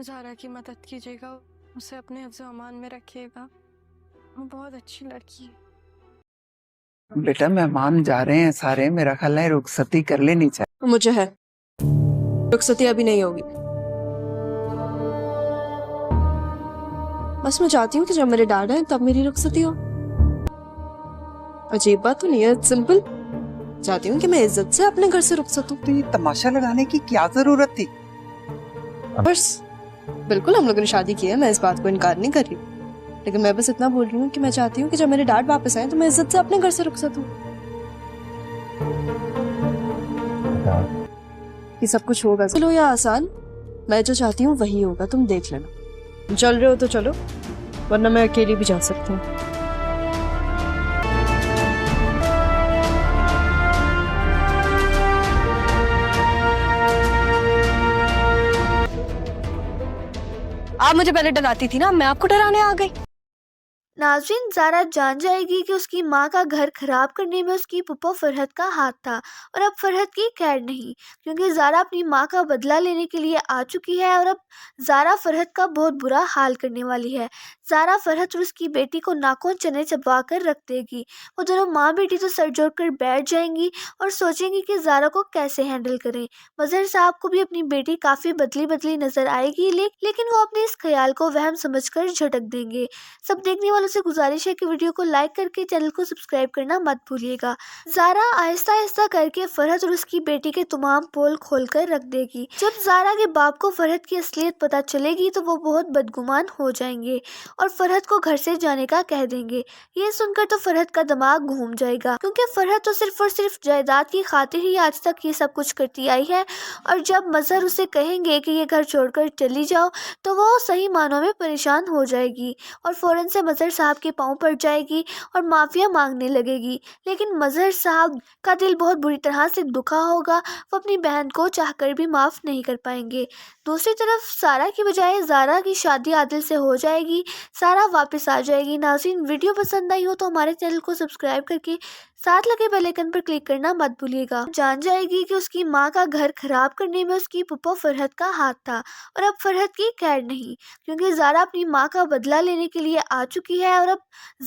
زارا کی مدد کیجیے گا، اسے اپنے حفظ و امان میں رکھیے گا، وہ بہت اچھی لڑکی ہے۔ بیٹا مہمان جا رہے ہیں سارے، میرا خیال ہے رخصتی کر لینی چاہیے۔ مجھے ہے رخصتی ابھی نہیں ہوگی، بس میں چاہتی ہوں کہ جب میرے ڈیڈ ہیں تب میری رخصتی ہو۔ عجیب بات تو نہیں ہے، سمپل چاہتی ہوں کہ میں عزت سے اپنے گھر سے رخصت ہوں۔ تو یہ تماشا لگانے کی کیا ضرورت تھی؟ بس بالکل، ہم لوگوں نے شادی کی ہے، میں اس بات کو انکار نہیں کر رہی، لیکن میں بس اتنا بول رہی ہوں کہ میں چاہتی ہوں کہ جب میرے ڈیڈ واپس آئیں تو میں عزت سے اپنے گھر سے رخصت ہوں۔ یہ سب کچھ ہوگا چلو یا آسان، میں جو چاہتی ہوں وہی ہوگا، تم دیکھ لینا۔ چل رہے ہو تو چلو، ورنہ میں اکیلی بھی جا سکتی ہوں۔ آپ مجھے پہلے ڈراتی تھی نا، میں آپ کو ڈرانے آ گئی۔ ناظرین، زارا جان جائے گی کہ اس کی ماں کا گھر خراب کرنے میں اس کی پھپھو فرحت کا ہاتھ تھا، اور اب فرحت کی خیر نہیں، کیونکہ زارا اپنی ماں کا بدلہ لینے کے لیے آ چکی ہے، اور اب زارا فرحت کا بہت برا حال کرنے والی ہے۔ زارا فرحت اور اس کی بیٹی کو ناخن چنے چبوا کر رکھ دے گی۔ وہ دونوں ماں بیٹی تو سر جوڑ کر بیٹھ جائیں گی اور سوچیں گی کہ زارا کو کیسے ہینڈل کریں۔ مظہر صاحب کو بھی اپنی بیٹی کافی بدلی بدلی نظر آئے گی، لیکن وہ اپنے اس خیال کو وہم سمجھ کر جھٹک دیں گے۔ سب دیکھنے والوں سے گزارش ہے کہ ویڈیو کو لائک کر کے چینل کو سبسکرائب کرنا مت بھولیے گا۔ زارا آہستہ آہستہ کر کے فرحت اور اس کی بیٹی کے تمام پول کھول کر رکھ دے گی۔ جب زارا کے باپ کو فرحت کی اصلیت پتہ چلے گی تو وہ بہت بدگمان ہو جائیں گے اور فرحت کو گھر سے جانے کا کہہ دیں گے۔ یہ سن کر تو فرحت کا دماغ گھوم جائے گا، کیونکہ فرحت تو صرف اور صرف جائیداد کی خاطر ہی آج تک یہ سب کچھ کرتی آئی ہے، اور جب مظہر اسے کہیں گے کہ یہ گھر چھوڑ کر چلی جاؤ تو وہ صحیح معنوں میں پریشان ہو جائے گی اور فوراً سے مظہر صاحب کے پاؤں پڑ جائے گی اور معافیا مانگنے لگے گی۔ لیکن مظہر صاحب کا دل بہت بری طرح سے دکھا ہوگا، وہ اپنی بہن کو چاہ کر بھی معاف نہیں کر پائیں گے۔ دوسری طرف سارا کی بجائے زارا کی شادی عادل سے ہو جائے گی، سارا واپس آ جائے گی۔ ناظرین، ویڈیو پسند آئی ہو تو ہمارے چینل کو سبسکرائب کر کے ساتھ لگے بیل آئیکن پر کلک کرنا مت بھولیے گا۔ جان جائے گی کہ اس کی ماں کا گھر خراب کرنے میں اس کی پھپھو فرحت کا ہاتھ تھا، اور اب فرحت کی خیر نہیں، کیونکہ زارا اپنی ماں کا بدلہ لینے کے لیے آ چکی ہے، اور اب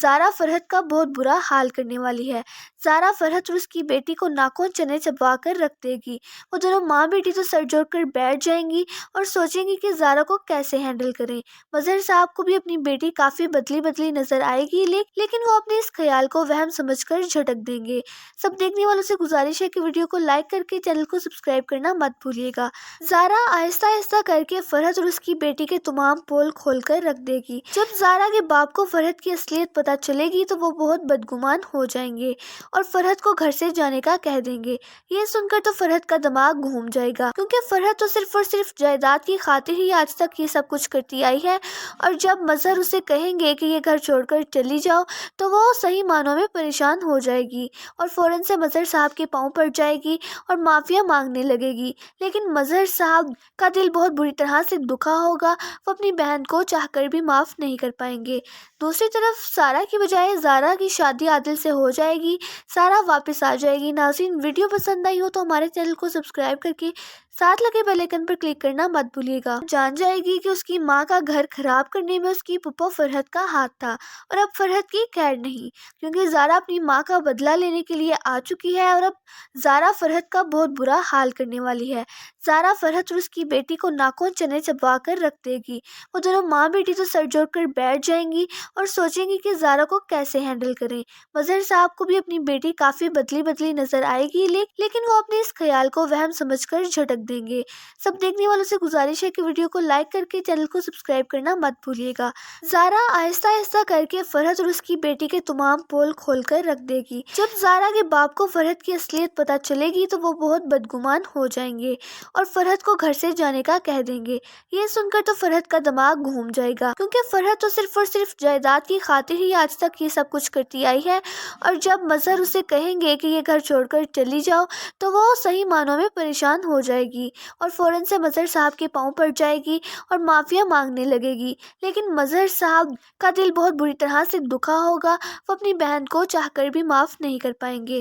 زارا فرحت کا بہت برا حال کرنے والی ہے۔ زارا فرحت اور اس کی بیٹی کو ناخن چنے چبوا کر رکھ دے گی۔ وہ دونوں ماں بیٹی تو سر جوڑ کر بیٹھ جائیں گی اور سوچیں گی کہ زارا کو کیسے ہینڈل کریں۔ مظہر صاحب کو بھی اپنی بیٹی کافی بدلی بدلی نظر آئے گی، لیکن وہ اپنے اس خیال کو وہم سمجھ کر جھٹک دیں گے۔ سب دیکھنے والوں سے گزارش ہے کہ ویڈیو کو لائک کر کے چینل کو سبسکرائب کرنا مت بھولیے گا۔ زارا آہستہ آہستہ کر کے فرحت اور اس کی بیٹی کے تمام پول کھول کر رکھ دے گی۔ جب زارا کے باپ کو فرحت کی اصلیت پتہ چلے گی تو وہ بہت بدگمان ہو جائیں گے اور فرحت کو گھر سے جانے کا کہہ دیں گے۔ یہ سن کر تو فرحت کا دماغ گھوم جائے گا، کیونکہ فرحت تو صرف اور صرف جائیداد کی خاطر ہی آج تک یہ سب کچھ کرتی آئی ہے، اور جب مظہر اسے کہیں گے کہ یہ گھر چھوڑ کر چلی جاؤ تو وہ صحیح معنوں میں پریشان ہو جائے گی اور فوراً سے مظہر صاحب کے پاؤں پڑ جائے گی اور معافیا مانگنے لگے گی۔ لیکن مظہر صاحب کا دل بہت بری طرح سے دکھا ہوگا، وہ اپنی بہن کو چاہ کر بھی معاف نہیں کر پائیں گے۔ دوسری طرف سارا کی بجائے زارا کی شادی عادل سے ہو جائے گی، سارا واپس آ جائے گی۔ ناظرین، ویڈیو پسند آئی ہو تو ہمارے چینل کو سبسکرائب کر کے ساتھ لگے بیل آئیکن پر کلک کرنا مت بھولیے گا۔ جان جائے گی کہ اس کی ماں کا گھر خراب کرنے میں اس کی پھپھو فرحت کا ہاتھ تھا، اور اب فرحت کی خیر نہیں، کیونکہ زارا اپنی ماں کا بدلہ لینے کے لیے آ چکی ہے، اور اب زارا فرحت کا بہت برا حال کرنے والی ہے۔ زارا فرحت اور اس کی بیٹی کو ناخن چنے چبوا کر رکھ دے گی۔ وہ دونوں ماں بیٹی تو سر جوڑ کر بیٹھ جائیں گی اور سوچیں گی کہ زارا کو کیسے ہینڈل کریں۔ مظہر صاحب کو بھی اپنی بیٹی کافی بدلی بدلی نظر آئے گی، لیکن وہ اپنے اس خیال کو وہم سمجھ کر جھٹک دیں گے۔ سب دیکھنے والوں سے گزارش ہے کہ ویڈیو کو لائک کر کے چینل کو سبسکرائب کرنا مت بھولیے گا۔ زارا آہستہ آہستہ کر کے فرحت اور اس کی بیٹی کے تمام پول کھول کر رکھ دے گی۔ جب زارا کے باپ کو فرحت کی اصلیت پتہ چلے گی تو وہ بہت بدگمان ہو جائیں گے اور فرحت کو گھر سے جانے کا کہہ دیں گے۔ یہ سن کر تو فرحت کا دماغ گھوم جائے گا، کیونکہ فرحت تو صرف اور صرف جائیداد کی خاطر ہی آج تک یہ سب کچھ کرتی آئی ہے، اور جب مظہر اسے کہیں گے کہ یہ گھر چھوڑ کر چلی جاؤ تو وہ صحیح معنوں میں پریشان ہو جائے گی اور فوراً سے مظہر صاحب کے پاؤں پڑ جائے گی اور معافیا مانگنے لگے گی۔ لیکن مظہر صاحب کا دل بہت بری طرح سے دکھا ہوگا، وہ اپنی بہن کو چاہ کر بھی معاف نہیں کر پائیں گے۔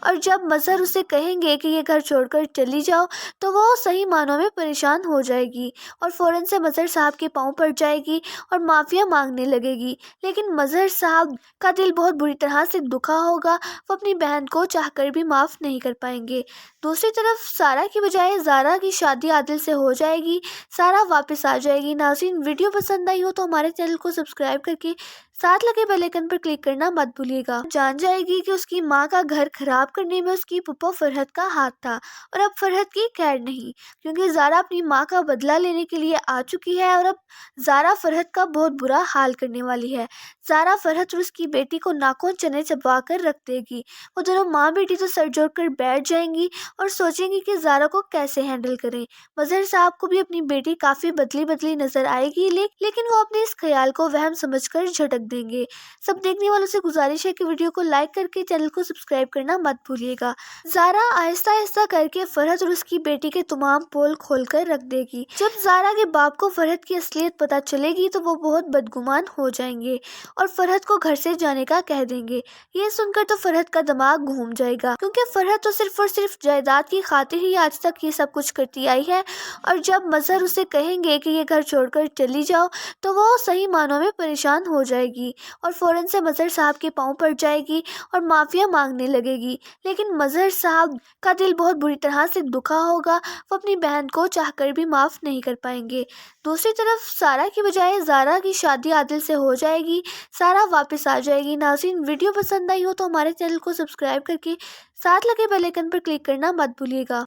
اور جب مظہر اسے کہیں گے کہ یہ گھر چھوڑ کر چلی جاؤ تو وہ صحیح معنوں میں پریشان ہو جائے گی اور فوراً سے مظہر صاحب کے پاؤں پڑ جائے گی اور معافیا مانگنے لگے گی۔ لیکن مظہر صاحب کا دل بہت بری طرح سے دکھا ہوگا، وہ اپنی بہن کو چاہ کر بھی معاف نہیں کر پائیں گے۔ دوسری طرف سارا کی بجائے زارا کی شادی عادل سے ہو جائے گی، سارا واپس آ جائے گی۔ ناظرین، ویڈیو پسند آئی ہو تو ہمارے چینل کو سبسکرائب کر کے ساتھ لگے بیل آئیکن پر کلک کرنا مت بھولیے گا۔ جان جائے گی کہ اس کی ماں کا گھر خراب کرنے میں اس کی پھپھو فرحت کا ہاتھ تھا، اور اب فرحت کی خیر نہیں، کیونکہ زارا اپنی ماں کا بدلہ لینے کے لیے آ چکی ہے، اور اب زارا فرحت کا بہت برا حال کرنے والی ہے۔ زارا فرحت اور اس کی بیٹی کو ناخن چنے چبوا کر رکھ دے گی۔ وہ دونوں ماں بیٹی تو سر جوڑ کر بیٹھ جائیں گی اور سوچیں گی کہ زارا کو کیسے ہینڈل کریں۔ مظہر صاحب کو بھی اپنی بیٹی کافی بدلی بدلی نظر آئے گی، لیکن وہ اپنے اس خیال کو وہم سمجھ کر جھٹک دیں گے۔ سب دیکھنے والوں سے گزارش ہے کہ ویڈیو کو لائک کر کے چینل کو سبسکرائب کرنا مت بھولیے گا۔ زارا آہستہ آہستہ کر کے فرحت اور اس کی بیٹی کے تمام پول کھول کر رکھ دے گی۔ جب زارا کے باپ کو فرحت کی اصلیت پتہ چلے گی تو وہ بہت بدگمان ہو جائیں گے اور فرحت کو گھر سے جانے کا کہہ دیں گے۔ یہ سن کر تو فرحت کا دماغ گھوم جائے گا، کیونکہ فرحت تو صرف اور صرف جائیداد کی خاطر ہی آج تک یہ سب کچھ کرتی آئی ہے، اور جب مظہر اسے کہیں گے کہ یہ گھر چھوڑ کر چلی جاؤ تو وہ صحیح معنوں میں پریشان ہو جائے گی اور فوراً سے مظہر صاحب کے پاؤں پڑ جائے گی اور معافیا مانگنے لگے گی۔ لیکن مظہر صاحب کا دل بہت بری طرح سے دکھا ہوگا، وہ اپنی بہن کو چاہ کر بھی معاف نہیں کر پائیں گے۔ دوسری طرف سارا کی بجائے زارا کی شادی عادل سے ہو جائے گی، سارا واپس آ جائے گی۔ ناظرین، ویڈیو پسند آئی ہو تو ہمارے چینل کو سبسکرائب کر کے ساتھ لگے بیل آئیکن پر کلک کرنا مت بھولیے گا۔